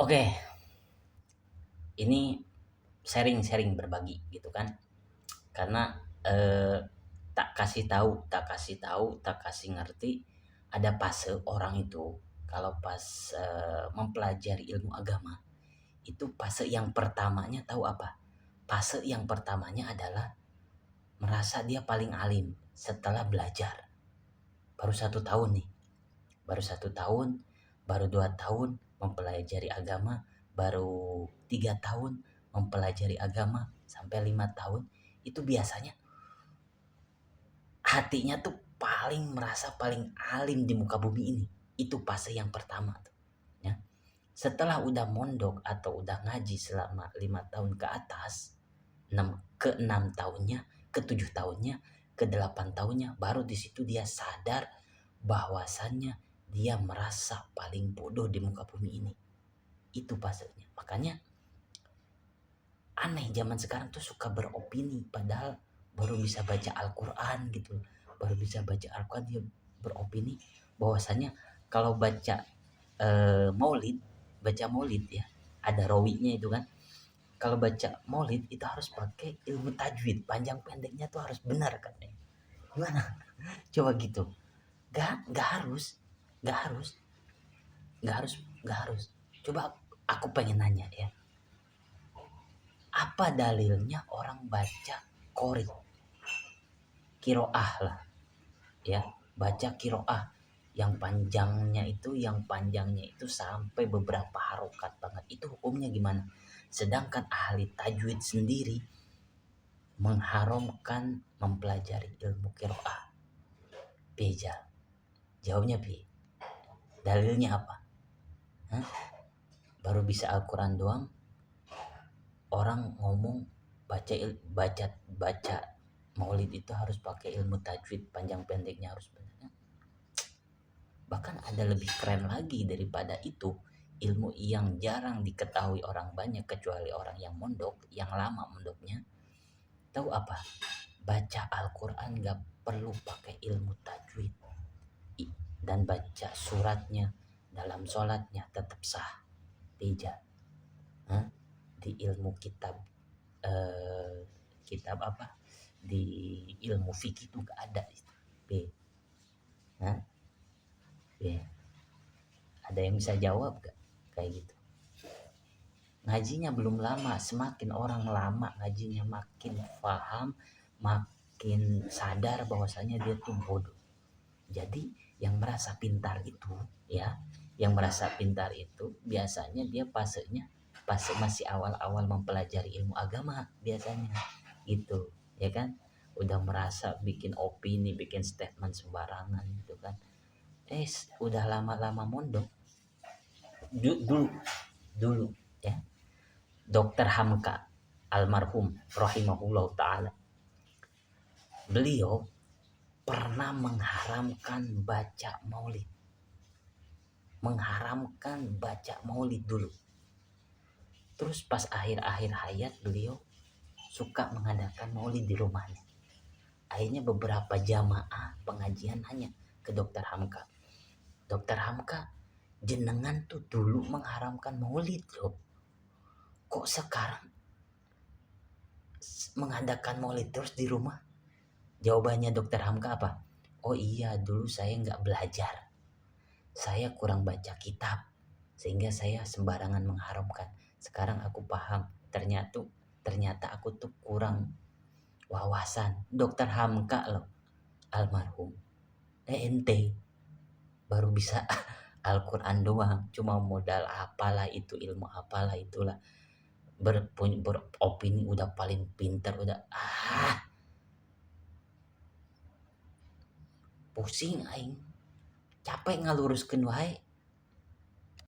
Oke, ini sharing-sharing berbagi gitu kan. Karena tak kasih ngerti ada fase orang itu kalau pas mempelajari ilmu agama itu fase yang pertamanya tahu apa? Fase yang pertamanya adalah merasa dia paling alim setelah belajar. Baru 1 tahun nih, baru 1 tahun, baru 2 tahun mempelajari agama, baru 3 tahun mempelajari agama, sampai 5 tahun, itu biasanya hatinya tuh paling merasa paling alim di muka bumi ini. Itu fase yang pertama tuh, ya. Setelah udah mondok atau udah ngaji selama 5 tahun ke atas, 6 tahunnya, ke 7 tahunnya, ke 8 tahunnya, baru di situ dia sadar bahwasannya dia merasa paling bodoh di muka bumi ini. Itu fasenya. Makanya aneh zaman sekarang tuh suka beropini padahal baru bisa baca Al-Quran gitu, baru bisa baca Al-Quran dia beropini bahwasannya kalau baca maulid, baca maulid ya, ada rawinya itu kan, kalau baca maulid itu harus pakai ilmu tajwid, panjang pendeknya tuh harus benar katanya. Gimana? Coba gitu. Gak harus, gak harus, gak harus, gak harus. Coba aku pengen nanya ya, apa dalilnya orang baca qori, kiroah lah, ya, baca kiroah yang panjangnya itu sampai beberapa harokat banget, itu hukumnya gimana? Sedangkan ahli tajwid sendiri mengharamkan mempelajari ilmu kiroah. Beja, jawabnya bi, dalilnya apa? Hah? Baru bisa Al-Quran doang, orang ngomong baca baca maulid itu harus pakai ilmu tajwid, panjang pendeknya harus benar. Bahkan ada lebih keren lagi daripada itu, ilmu yang jarang diketahui orang banyak kecuali orang yang mondok, yang lama mondoknya. Tahu apa? Baca Al-Quran gak perlu pakai ilmu tajwid, dan baca suratnya dalam sholatnya tetap sah. Beja. Hah? Di ilmu kitab kitab apa, di ilmu fikih itu gak ada itu. B. Hah? B. Ada yang bisa jawab gak kayak gitu? Ngajinya belum lama, semakin orang lama ngajinya makin paham, makin sadar bahwasanya dia tuh bodoh. Jadi yang merasa pintar itu, ya, yang merasa pintar itu biasanya dia fasenya pas masih awal-awal mempelajari ilmu agama biasanya gitu, ya kan? Udah merasa bikin opini, bikin statement sembarangan gitu kan. Udah lama-lama mondok, dulu dulu ya, Dokter Hamka almarhum rahimahullah taala, beliau pernah mengharamkan baca maulid, mengharamkan baca maulid dulu. Terus pas akhir-akhir hayat beliau suka mengadakan maulid di rumahnya. Akhirnya beberapa jamaah pengajian hanya ke Dokter Hamka. Dokter Hamka, jenengan tuh dulu mengharamkan maulid loh. Kok sekarang mengadakan maulid terus di rumah? Jawabannya Dokter Hamka apa? Oh iya, dulu saya nggak belajar. Saya kurang baca kitab. Sehingga saya sembarangan mengharamkan. Sekarang aku paham. Ternyata aku tuh kurang wawasan. Dokter Hamka loh, almarhum. Ente baru bisa Al-Quran doang. Cuma modal apalah itu, ilmu apalah itulah. Beropini udah paling pintar, udah pusing aing, capek ngaluruskeun wae.